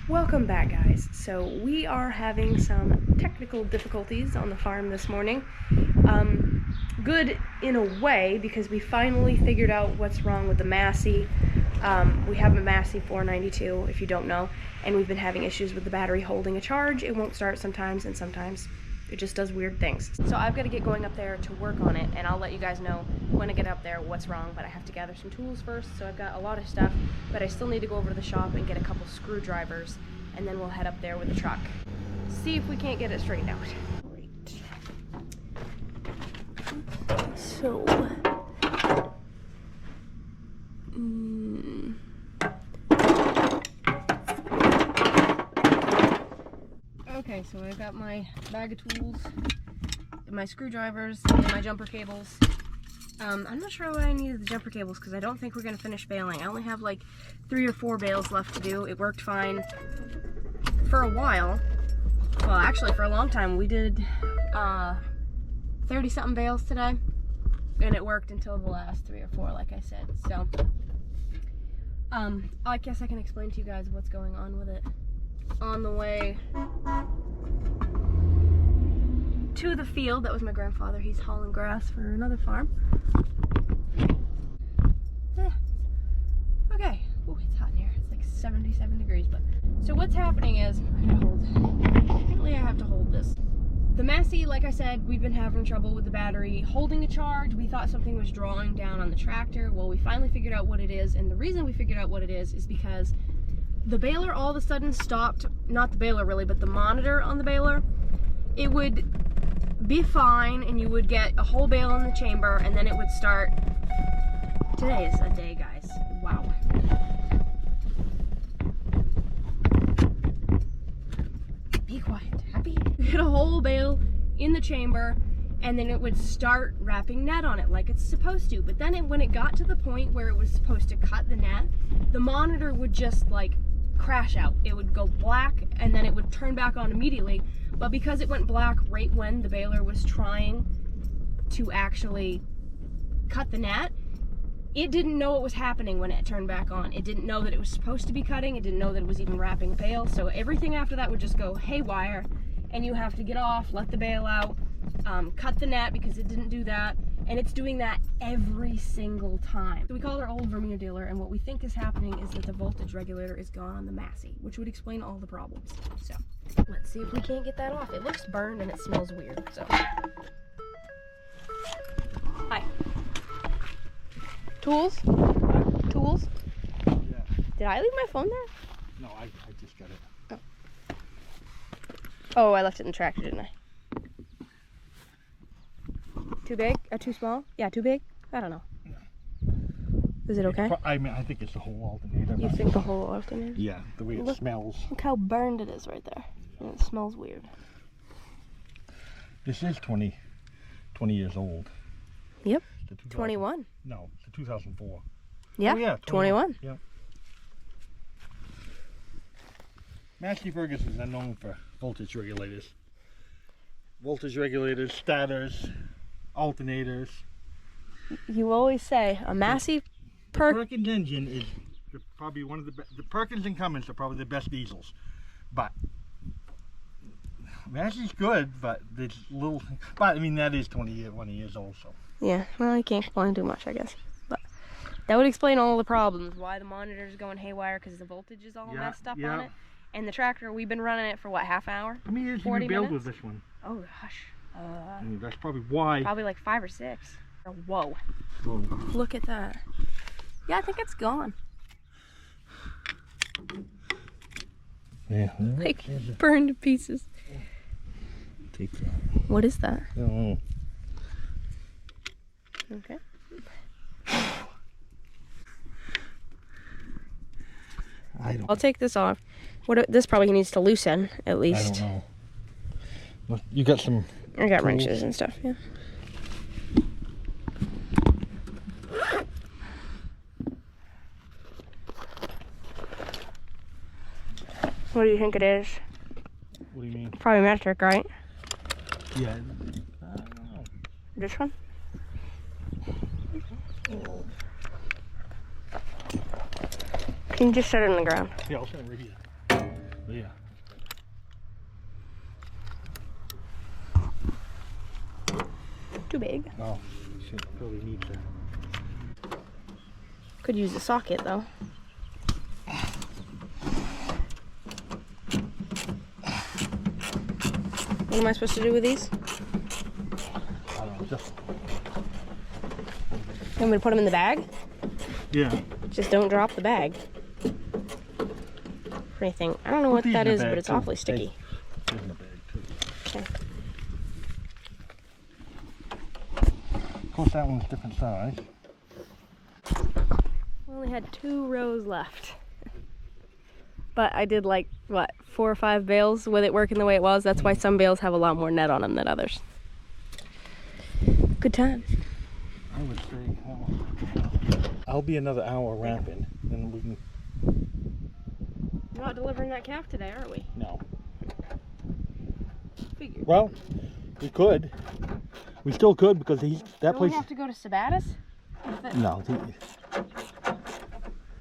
Welcome back, guys. So we are having some technical difficulties on the farm this morning. Good in a way, because we finally figured out what's wrong with the Massey. We have a Massey 492, if you don't know, and we've been having issues with the battery holding a charge. It won't start sometimes, and sometimes it just does weird things. So I've got to get going up there to work on it, and I'll let you guys know when I get up there what's wrong, but I have to gather some tools first. So I've got a lot of stuff, but I still need to go over to the shop and get a couple screwdrivers, and then we'll head up there with the truck. See if we can't get it straightened out. Great. So, okay, so I've got my bag of tools, my screwdrivers, and my jumper cables. I'm not sure why I needed the jumper cables, because I don't think we're going to finish baling. I only have like 3 or 4 bales left to do. It worked fine for a while. Well, actually for a long time. We did 30-something bales today, and it worked until the last 3 or 4, like I said. So, I guess I can explain to you guys what's going on with it. On the way to the field, that was my grandfather. He's hauling grass for another farm. Okay. Ooh, it's hot in here. It's like 77 degrees, but so what's happening is apparently I have to hold this. The Massey, like I said, we've been having trouble with the battery holding a charge. We thought something was drawing down on the tractor. Well, we finally figured out what it is, and the reason we figured out what it is because the baler all of a sudden stopped, not the baler really, but the monitor on the baler. It would be fine, and you would get a whole bale in the chamber, and then it would start. Today is a day, guys. Wow. Be quiet, happy. We had a whole bale in the chamber, and then it would start wrapping net on it like it's supposed to. But then when it got to the point where it was supposed to cut the net, the monitor would just like crash out. It would go black, and then it would turn back on immediately. But because it went black right when the baler was trying to actually cut the net, it didn't know what was happening when it turned back on. It didn't know that it was supposed to be cutting. It didn't know that it was even wrapping a bale. So everything after that would just go haywire, and you have to get off, let the bale out, cut the net because it didn't do that. And it's doing that every single time. So we called our old Vermeer dealer, and what we think is happening is that the voltage regulator is gone on the Massey, which would explain all the problems. So let's see if we can't get that off. It looks burned and it smells weird, so. Hi. Tools? Tools? Yeah. Did I leave my phone there? No, I just got it. Oh, I left it in the tractor, didn't I? Too big? Too small? Yeah, too big? I don't know. No. Is it okay? I mean, I think it's the whole alternator. You think the whole alternator? Yeah, the way it smells. Look how burned it is right there. And it smells weird. This is 20 years old. Yep. 21. No, it's a 2004. Yeah, oh, yeah 21. Yeah. Massey Ferguson's are known for voltage regulators. Voltage regulators, starters, alternators. You always say a Massey Perkins engine is probably one of the best. The Perkins and Cummins are probably the best diesels, but Massey's good, but there's little. But I mean, that is 20 years old, so. Yeah, well, you can't complain too much, I guess. But that would explain all the problems, why the monitor's going haywire, because the voltage is all messed up on it. And the tractor, we've been running it for what, half an hour? How many years have you built with this one? Oh gosh. I mean, that's probably why. Probably like 5 or 6. Whoa. Whoa. Look at that. Yeah, I think it's gone. Yeah. Like burned to pieces. Take that. What is that? I don't know. Okay. I'll take this off. This probably needs to loosen at least. I don't know. Well, you got some. I got tools. wrenches and stuff. Yeah. What do you think it is? What do you mean? Probably metric, right? Yeah. I don't know. This one? Can you just set it on the ground? Yeah, I'll set it right here. Yeah. Too big. Oh, shit, probably needs that. Could use a socket though. What am I supposed to do with these? I don't know, just... You want me to put them in the bag? Yeah. Just don't drop the bag. Or anything. I don't know what Put these that in the is, bag, but it's too. awfully sticky. Put these in the bag too. Okay. Of course, that one's different size. We only had 2 rows left. But I did like, what, 4 or 5 bales with it working the way it was. That's why some bales have a lot more net on them than others. Good time. I would say, well, I'll be another hour wrapping, then we can... We're not delivering that calf today, are we? No. Figured. Well, we could. We still could because that Don't place... we have to go to Sabatis? No.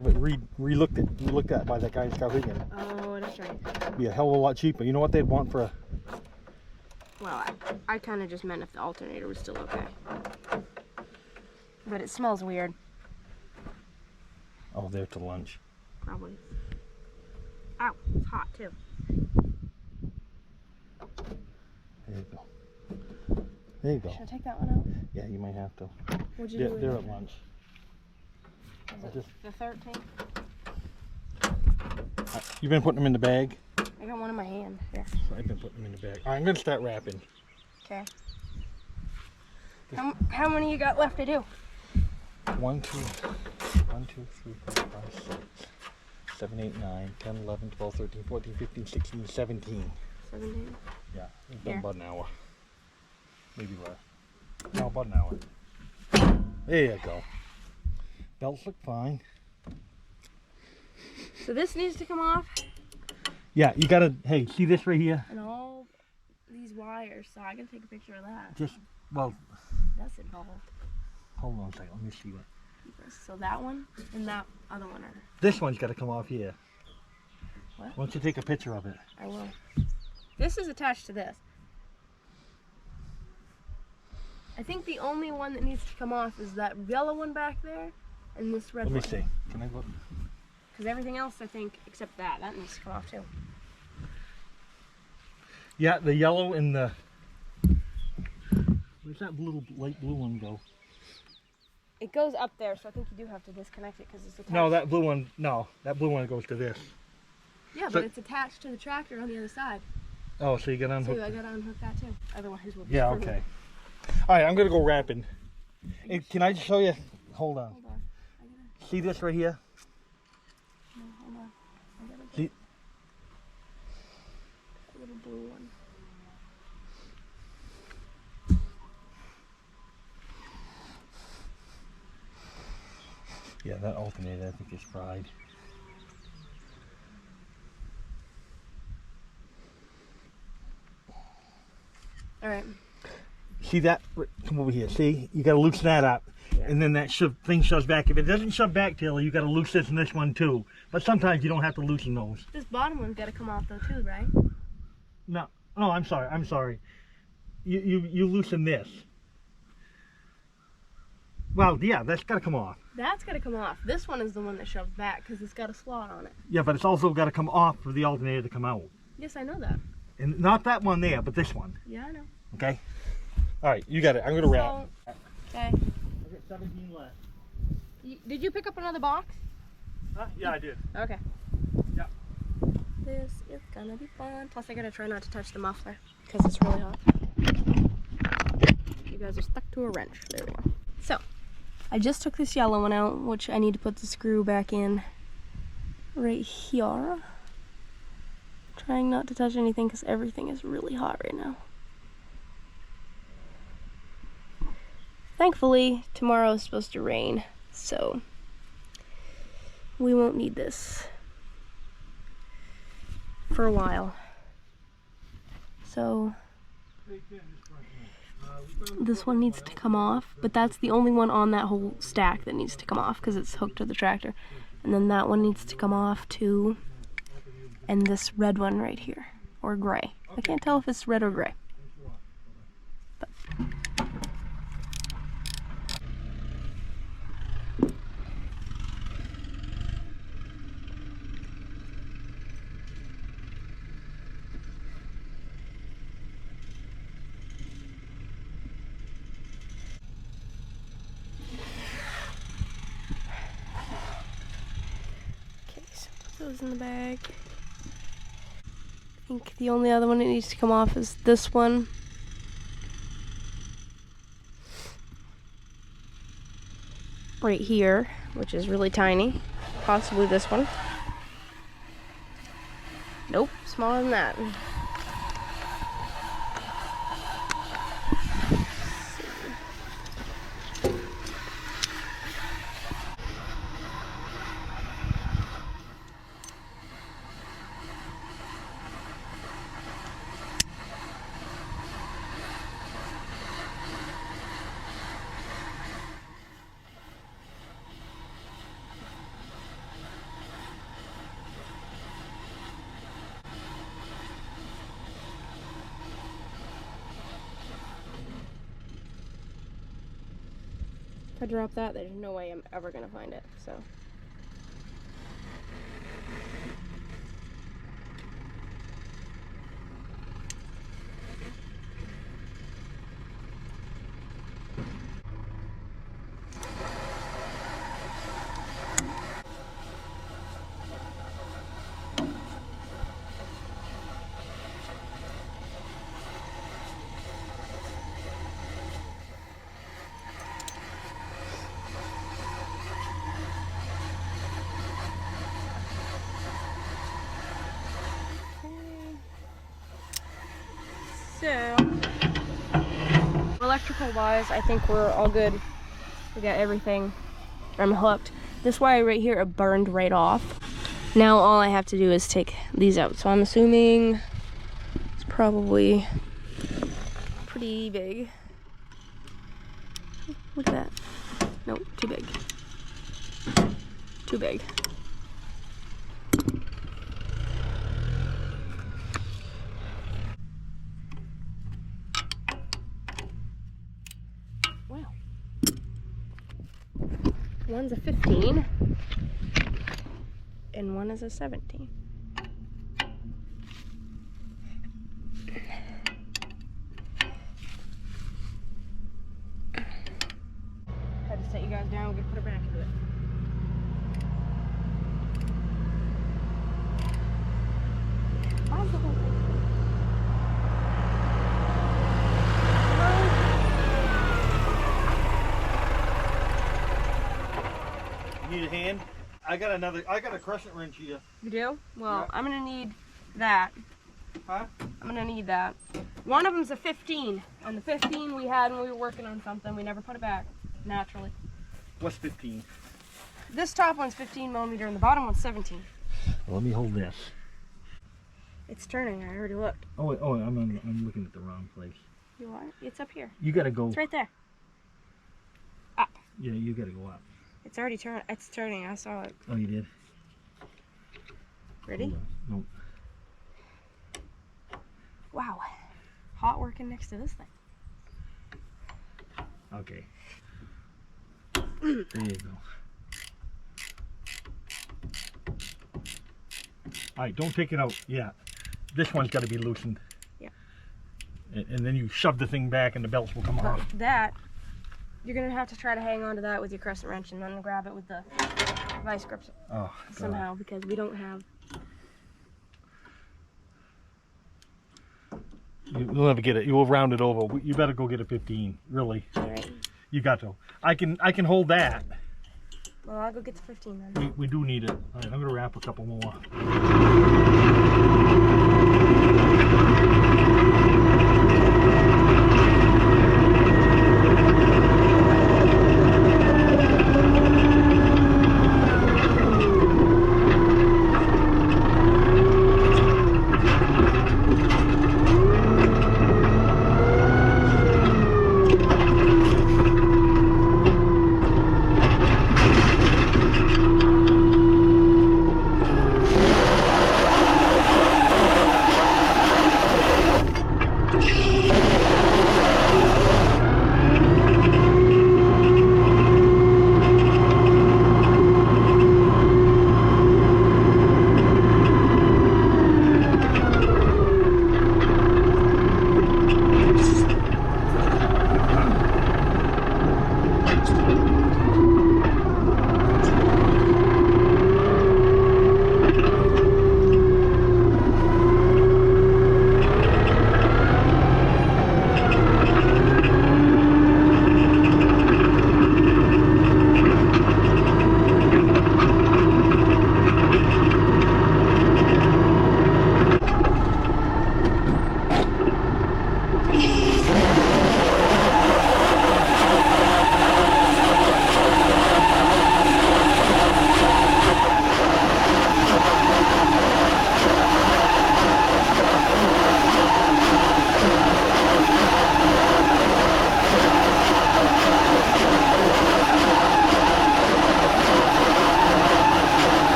But re-looked it. We looked at by that guy in Skowhegan. Oh, that's right. Be a hell of a lot cheaper. You know what they'd want for a... Well, I kind of just meant if the alternator was still okay. But it smells weird. Oh, there to lunch. Probably. Ow, it's hot too. There you go. There you go. Should I take that one out? Yeah, you might have to. What'd you do? They're at lunch. Is it the 13th? You've been putting them in the bag? I got one in my hand. Here. So I've been putting them in the bag. All right, I'm going to start wrapping. Okay. How many you got left to do? 1, 2, 3, 4, 5, 6, 7, 8, 9, 10, 11, 12, 13, 14, 15, 16, 17. 17? Yeah, we've Here. done about an hour. Maybe less. No, about an hour. There you go. Belts look fine. So this needs to come off? Yeah, you gotta, hey, see this right here? And all these wires, so I gotta take a picture of that. Just, well, That's involved. hold on a second, let me see what. So that one and that other one are... This one's gotta come off here. What? Why don't you take a picture of it? I will. This is attached to this. I think the only one that needs to come off is that yellow one back there and this red one. Let me see. Can I look? Because everything else, I think, except that needs to come off too. Yeah, the yellow and the... Where's that little light blue one go? It goes up there, so I think you do have to disconnect it because it's attached. No, that blue one, no. That blue one goes to this. Yeah, so, but it's attached to the tractor on the other side. Oh, so you got to unhook. So I gotta unhook that too. Otherwise we'll be Yeah, screwed. okay. Alright, I'm gonna go wrapping. Hey, can I just show you? Hold on. Hold on. I gotta... See this right here? No, hold on. I gotta See? get a little blue one. Yeah, that alternator I think is fried. Alright. See that? Come over here. See? You gotta loosen that up. Yeah. And then that thing shoves back. If it doesn't shove back, Taylor, you gotta loosen this one too. But sometimes you don't have to loosen those. This bottom one's gotta come off though too, right? No. Oh, I'm sorry. You loosen this. Well, yeah, that's gotta come off. That's gotta come off. This one is the one that shoves back because it's got a slot on it. Yeah, but it's also gotta come off for the alternator to come out. Yes, I know that. And not that one there, but this one. Yeah, I know. Okay? Alright, you got it. I'm gonna wrap. Okay. I got 17 left. Did you pick up another box? Yeah, I did. Okay. Yeah. This is gonna be fun. Plus, I gotta try not to touch the muffler because it's really hot. You guys are stuck to a wrench. There we go. So, I just took this yellow one out, which I need to put the screw back in right here. Trying not to touch anything because everything is really hot right now. Thankfully, tomorrow is supposed to rain, so we won't need this for a while. So this one needs to come off, but that's the only one on that whole stack that needs to come off because it's hooked to the tractor. And then that one needs to come off too. and this red one right here, or gray. I can't tell if it's red or gray. But. Okay, so put those in the bag. I think the only other one that needs to come off is this one. Right here, which is really tiny. Possibly this one. Nope, smaller than that. If I drop that, there's no way I'm ever gonna find it, so. So, electrical wise, I think we're all good. We got everything. I'm hooked. This wire right here, it burned right off. Now all I have to do is take these out. So I'm assuming it's probably pretty big. Look at that. Nope, too big. Too big. Wow. One's a 15 and one is a 17. Had to set you guys down. We're gonna put it back into it. How's the whole thing? You need a hand? I got a crescent wrench here. You do? Well, Yeah. I'm gonna need that. Huh? I'm gonna need that. One of them's a 15, and the 15 we had when we were working on something. We never put it back, naturally. What's 15? This top one's 15 millimeter, and the bottom one's 17. Well, let me hold this. It's turning. I already looked. Oh, I'm looking at the wrong place. You are? It's up here. You gotta go. It's right there. Up. Yeah, you gotta go up. It's already turned. It's turning. I saw it. Oh, you did? Ready? Hold on. No. Wow. Hot working next to this thing. Okay. There you go. Alright, don't take it out yet. This one's got to be loosened. Yeah. And then you shove the thing back and the belts will come But off. that, you're going to have to try to hang on to that with your crescent wrench and then grab it with the vice grips Oh, somehow, because we don't have... You'll never get it. You will round it over. You better go get a 15. Really. All right. You got to. I can hold that. Well, I'll go get the 15 then. We do need it. All right, I'm going to wrap a couple more.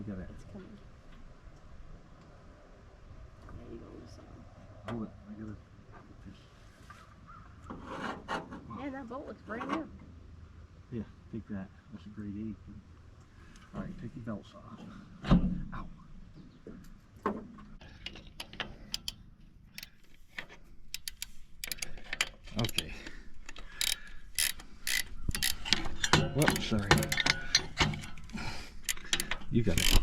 get it. It's coming. There you go, son. Hold it. I get it. Man, that bolt looks brand new. Yeah, take that. That's a grade 8. All right, take your belts off. Ow. Okay. Whoops, sorry. You got it.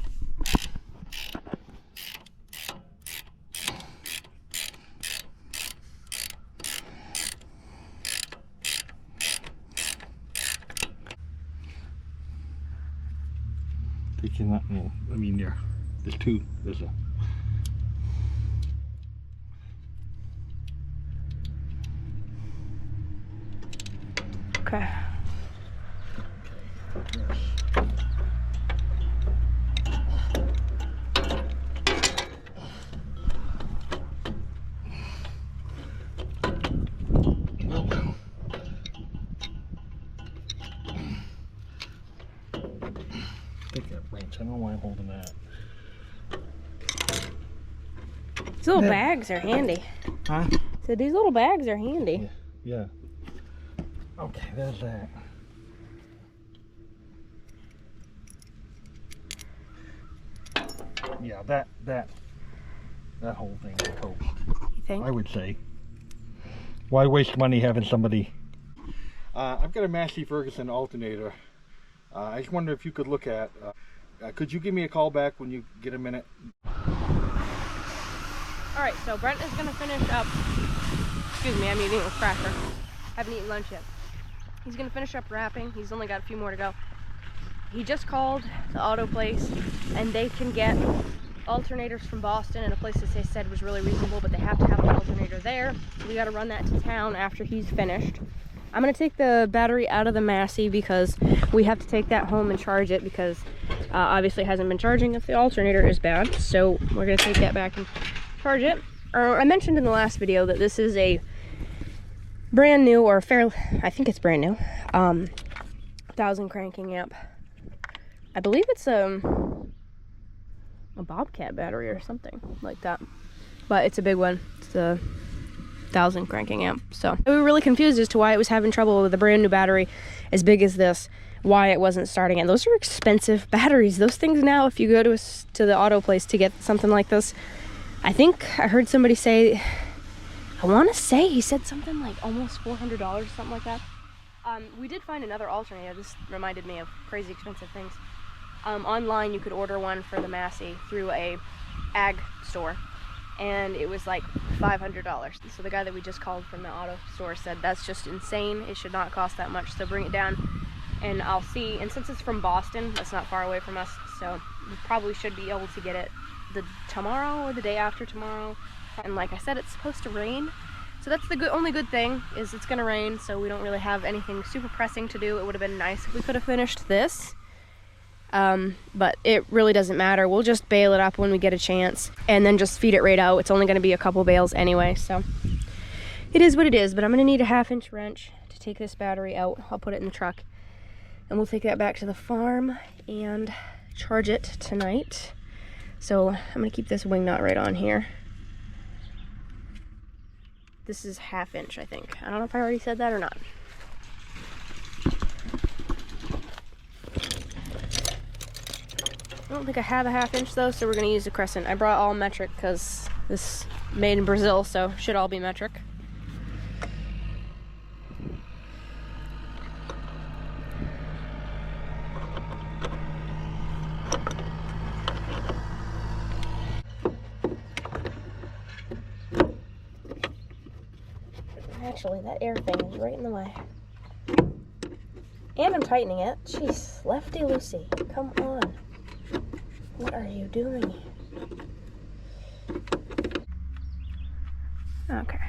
Taking that, well, I mean, there's two. There's a. Okay. Take that wrench. I don't know why I'm holding that. These little bags are handy. Huh? So these little bags are handy. Yeah. Okay, there's that. Yeah, that whole thing is cool. You think? I would say. Why waste money having somebody? I've got a Massey Ferguson alternator. I just wonder if you could look at. Could you give me a call back when you get a minute? All right, so Brent is gonna finish up. Excuse me, I'm eating a cracker. Haven't eaten lunch yet. He's gonna finish up wrapping. He's only got a few more to go. He just called the auto place, and they can get alternators from Boston in a place that they said was really reasonable, but they have to have an alternator there. So we got to run that to town after he's finished. I'm gonna take the battery out of the Massey because we have to take that home and charge it because obviously it hasn't been charging if the alternator is bad. So we're gonna take that back and charge it. I mentioned in the last video that this is a brand new, or fairly, I think it's brand new, 1000 cranking amp. I believe it's a Bobcat battery or something like that, but it's a big one. It's a 1000 cranking amp. So we were really confused as to why it was having trouble with a brand new battery as big as this, why it wasn't starting. And those are expensive batteries. Those things now, if you go to the auto place to get something like this, I think I heard somebody say, I want to say he said something like almost $400 or something like that. We did find another alternator. This reminded me of crazy expensive things. Online you could order one for the Massey through a ag store, and it was like $500. So the guy that we just called from the auto store said that's just insane, it should not cost that much, so bring it down and I'll see. And since it's from Boston, that's not far away from us, so we probably should be able to get it tomorrow or the day after tomorrow. And like I said, it's supposed to rain, so that's the only good thing, is it's gonna rain, so we don't really have anything super pressing to do. It would have been nice if we could have finished this, but it really doesn't matter. We'll just bale it up when we get a chance and then just feed it right out. It's only going to be a couple bales anyway, so it is what it is. But I'm going to need a 1/2-inch wrench to take this battery out. I'll put it in the truck and we'll take that back to the farm and charge it tonight. So I'm going to keep this wing nut right on here. This is 1/2 inch, I think. I don't know if I already said that or not. I don't think I have a 1/2 inch though, so we're gonna use a crescent. I brought all metric because this is made in Brazil, so should all be metric. Actually, that air thing is right in the way. And I'm tightening it. Jeez, lefty loosey, come on. What are you doing? Okay.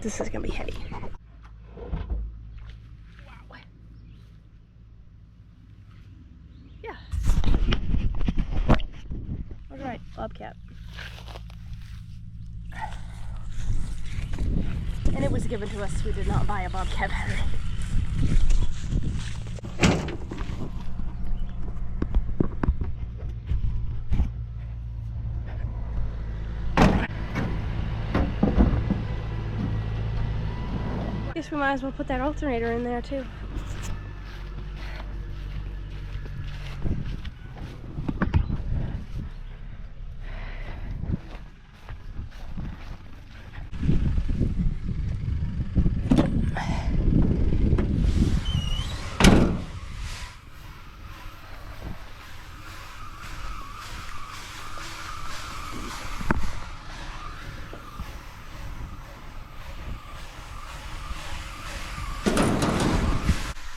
This is gonna be heavy. Wow. Yeah. All right, bobcat. And it was given to us. We did not buy a bobcat battery. Guess we might as well put that alternator in there too.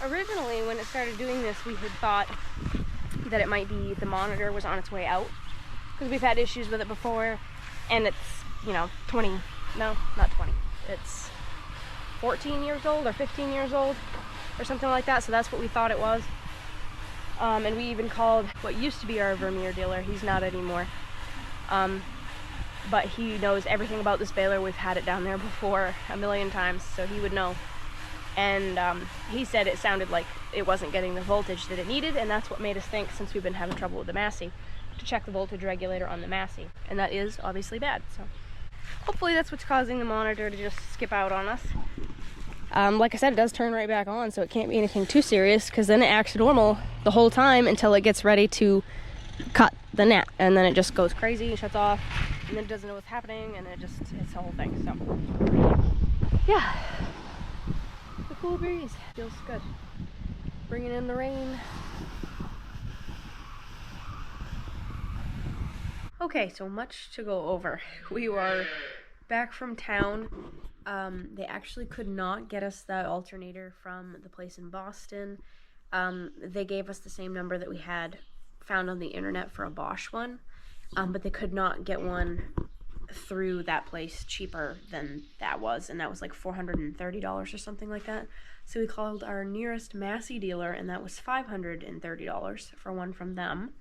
Originally, when it started doing this, we had thought that it might be the monitor was on its way out, because we've had issues with it before, and it's, you know, 20, no, not 20, it's 14 years old or 15 years old or something like that, so that's what we thought it was. And we even called what used to be our Vermeer dealer. He's not anymore, but he knows everything about this baler. We've had it down there before a million times, so he would know. And he said it sounded like it wasn't getting the voltage that it needed, and that's what made us think, since we've been having trouble with the Massey, to check the voltage regulator on the Massey. And that is obviously bad, so hopefully that's what's causing the monitor to just skip out on us. Like I said, it does turn right back on, so it can't be anything too serious, because then it acts normal the whole time until it gets ready to cut the net, and then it just goes crazy and shuts off, and then it doesn't know what's happening, and it's the whole thing. So yeah, the cool breeze feels good, bringing in the rain. Okay, so much to go over. We were back from town. They actually could not get us that alternator from the place in Boston. They gave us the same number that we had found on the internet for a Bosch one, but they could not get one through that place cheaper than that was, and that was like $430 or something like that. So we called our nearest Massey dealer, and that was $530 for one from them.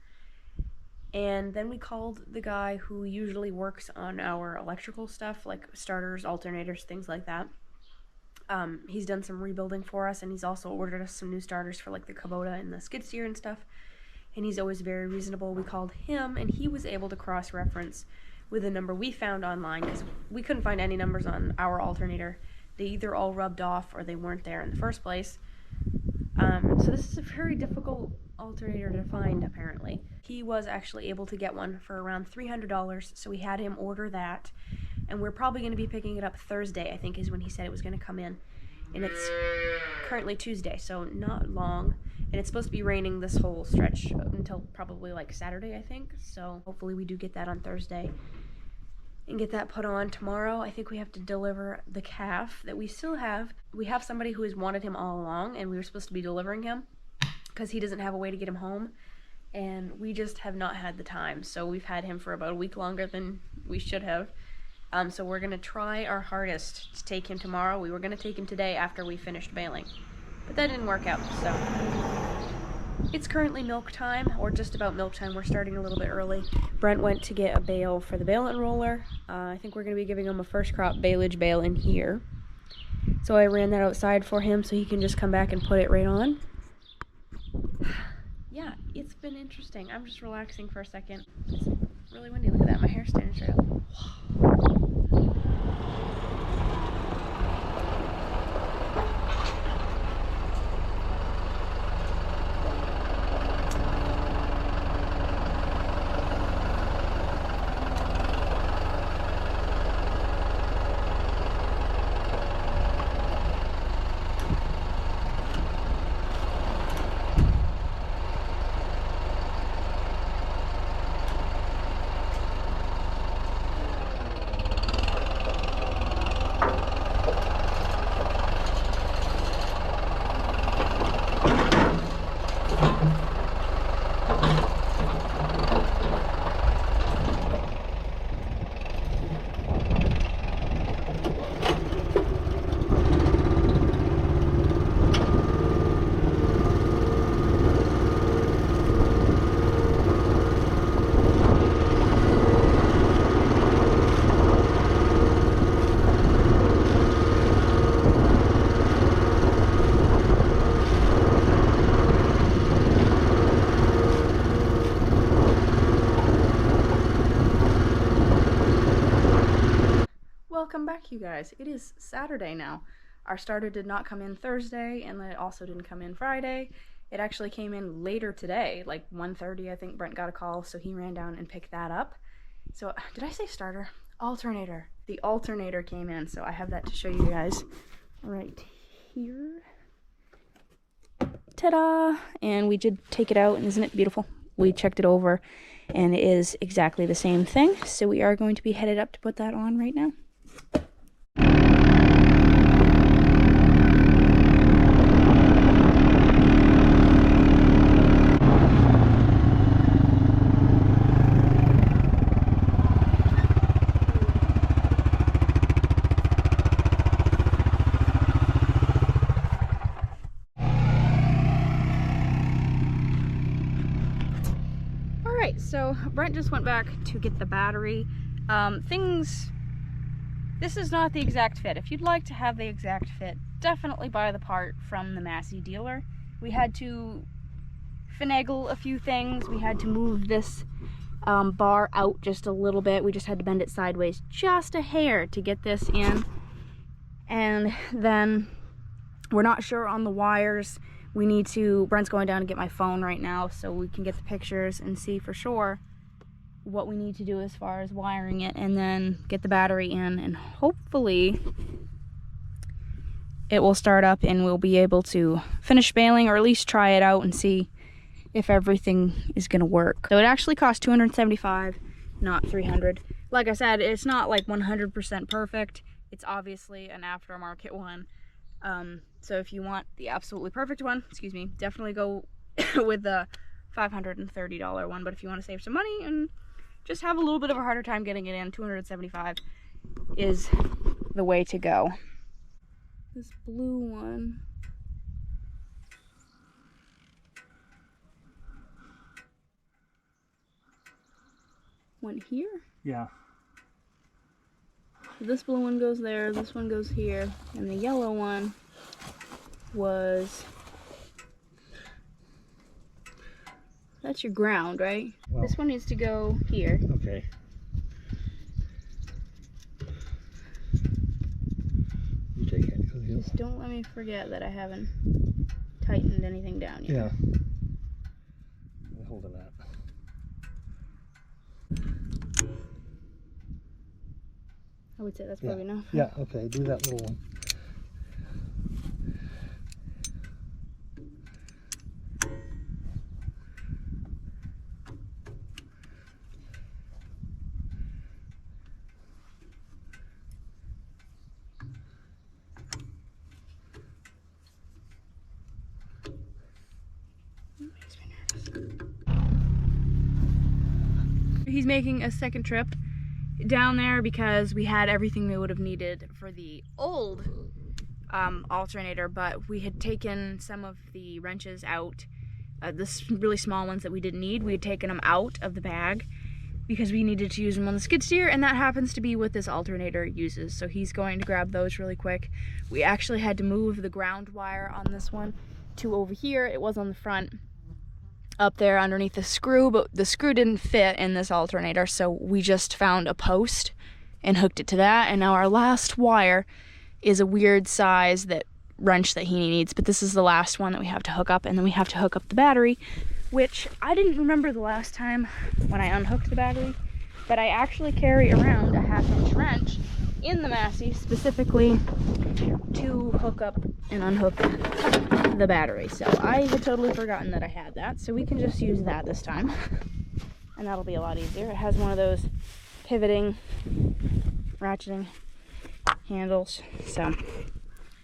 And then we called the guy who usually works on our electrical stuff, like starters, alternators, things like that. He's done some rebuilding for us, and he's also ordered us some new starters for like the Kubota and the skid steer and stuff. And he's always very reasonable. We called him, and he was able to cross-reference with a number we found online, because we couldn't find any numbers on our alternator. They either all rubbed off or they weren't there in the first place. So this is a very difficult alternator to find, apparently. He was actually able to get one for around $300, so we had him order that, and we're probably going to be picking it up Thursday, I think is when he said it was going to come in. And it's currently Tuesday, so not long, and it's supposed to be raining this whole stretch until probably like Saturday, I think. So hopefully we do get that on Thursday and get that put on tomorrow. I think we have to deliver the calf that we still have. We have somebody who has wanted him all along, and we were supposed to be delivering him because he doesn't have a way to get him home, and we just have not had the time. So we've had him for about a week longer than we should have. So we're gonna try our hardest to take him tomorrow. We were gonna take him today after we finished baling, but that didn't work out. So it's currently milk time, or just about milk time. We're starting a little bit early. Brent went to get a bale for the bale and roller. I think we're gonna be giving him a first crop baleage bale in here. So I ran that outside for him so he can just come back and put it right on. Yeah, it's been interesting. I'm just relaxing for a second. It's really windy. Look at that, my hair's standing straight up. back, you guys. It is Saturday now. Our starter did not come in Thursday, and then it also didn't come in Friday. It actually came in later today, like 1:30. I think Brent got a call, so he ran down and picked that up. So, did I say starter? Alternator. The alternator came in, so I have that to show you guys right here. Ta-da! And we did take it out, and isn't it beautiful? We checked it over, and it is exactly the same thing. So we are going to be headed up to put that on right now. So Brent just went back to get the battery. This is not the exact fit. If you'd like to have the exact fit, definitely buy the part from the Massey dealer. We had to finagle a few things. We had to move this bar out just a little bit. We just had to bend it sideways just a hair to get this in. And then we're not sure on the wires. We need to, Brent's going down to get my phone right now so we can get the pictures and see for sure what we need to do as far as wiring it, and then get the battery in, and hopefully it will start up and we'll be able to finish baling, or at least try it out and see if everything is going to work. So it actually cost $275, not $300. Like I said, it's not like 100% perfect. It's obviously an aftermarket one. So if you want the absolutely perfect one, excuse me, definitely go with the $530 one. But if you want to save some money and just have a little bit of a harder time getting it in, $275 is the way to go. This blue one. Went here? Yeah. This blue one goes there, this one goes here, and the yellow one was... That's your ground, right? Well, this one needs to go here. Okay. You take it. Just don't let me forget that I haven't tightened anything down yet. Yeah. I'm holding that. I would say that's probably enough. Yeah, okay, do that little one. He's making a second trip down there because we had everything we would have needed for the old alternator, but we had taken some of the wrenches out, the really small ones that we didn't need. We had taken them out of the bag because we needed to use them on the skid steer, and that happens to be what this alternator uses. So he's going to grab those really quick. We actually had to move the ground wire on this one to over here. It was on the front, up there underneath the screw, but the screw didn't fit in this alternator, so we just found a post and hooked it to that. And now our last wire is a weird size wrench that he needs, but this is the last one that we have to hook up, and then we have to hook up the battery, which I didn't remember the last time when I unhooked the battery, but I actually carry around a 1/2-inch wrench in the Massey specifically to hook up and unhook the battery. So I had totally forgotten that I had that, so we can just use that this time, and that'll be a lot easier. It has one of those pivoting, ratcheting handles, so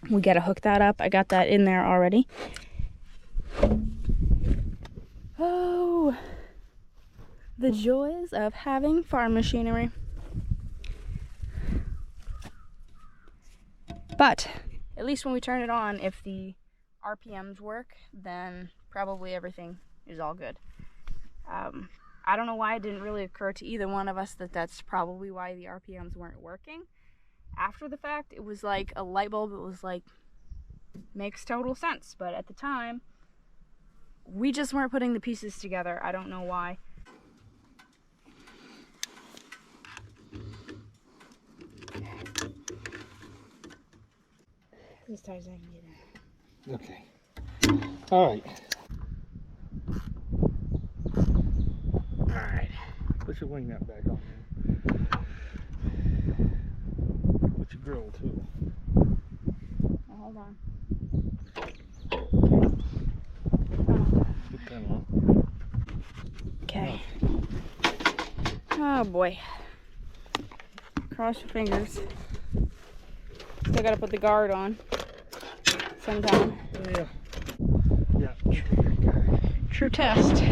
we gotta hook that up. I got that in there already. Oh, the joys of having farm machinery. But at least when we turn it on, if the RPMs work, then probably everything is all good. I don't know why it didn't really occur to either one of us that that's probably why the RPMs weren't working. After the fact, it was like a light bulb. It was like, makes total sense. But at the time, we just weren't putting the pieces together. I don't know why. as tight as I can get it. Okay. All right. All right. Put your wing nut back on there. Put your grill too. Oh, hold on. Put that on. Okay. Oh boy. Cross your fingers. Still gotta put the guard on sometime. Yeah. Yeah. True test.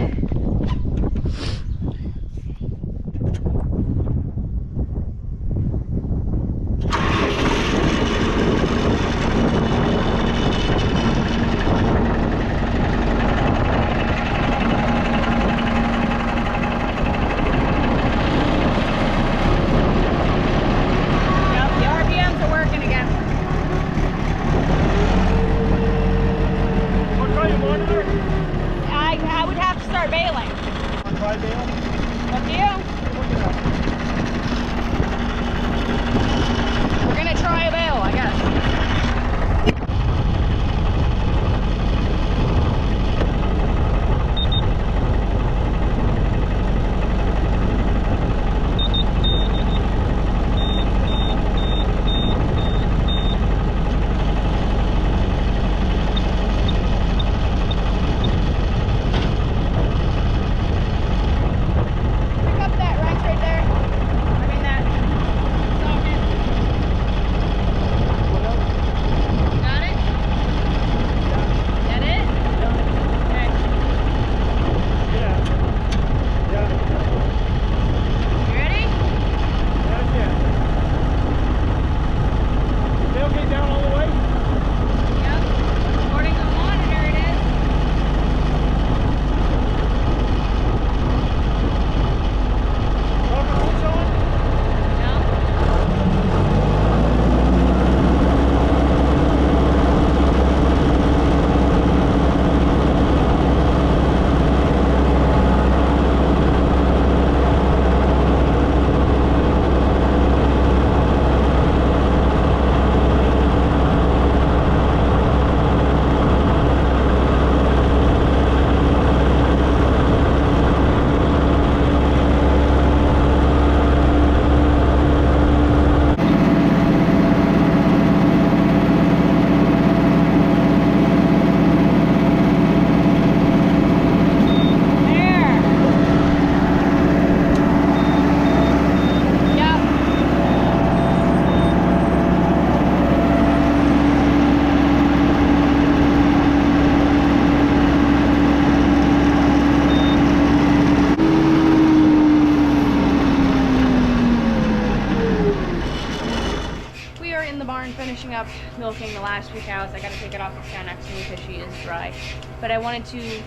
Finishing up milking the last few cows. I gotta take it off the cow next to me because she is dry. But I wanted to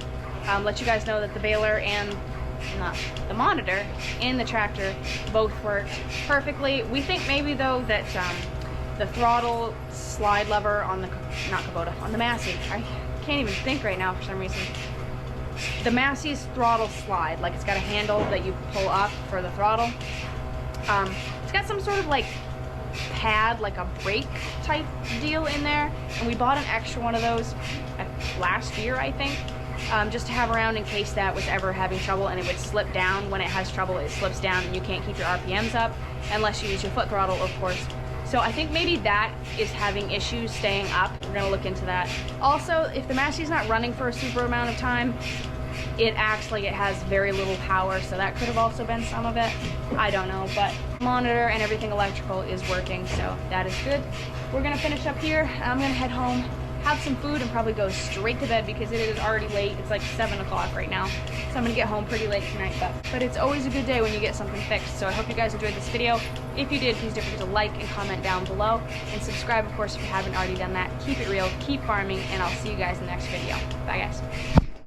let you guys know that the baler and the monitor in the tractor both work perfectly. We think maybe though that the throttle slide lever on the, on the Massey, I can't even think right now for some reason. The Massey's throttle slide, like it's got a handle that you pull up for the throttle. It's got some sort of like pad, like a brake type deal in there, and we bought an extra one of those last year, I think, just to have around in case that was ever having trouble and it would slip down. When it has trouble, it slips down and you can't keep your RPMs up unless you use your foot throttle, of course. So I think maybe that is having issues staying up. We're gonna look into that. Also, if the Massey's not running for a super amount of time, it acts like it has very little power, so that could have also been some of it. I don't know, but monitor and everything electrical is working, so that is good. We're gonna finish up here. I'm gonna head home, have some food, and probably go straight to bed because it is already late. It's like 7 o'clock right now, so I'm gonna get home pretty late tonight, but it's always a good day when you get something fixed. So I hope you guys enjoyed this video. If you did, please don't forget to like and comment down below, and subscribe, of course, if you haven't already done that. Keep it real, keep farming, and I'll see you guys in the next video. Bye, guys.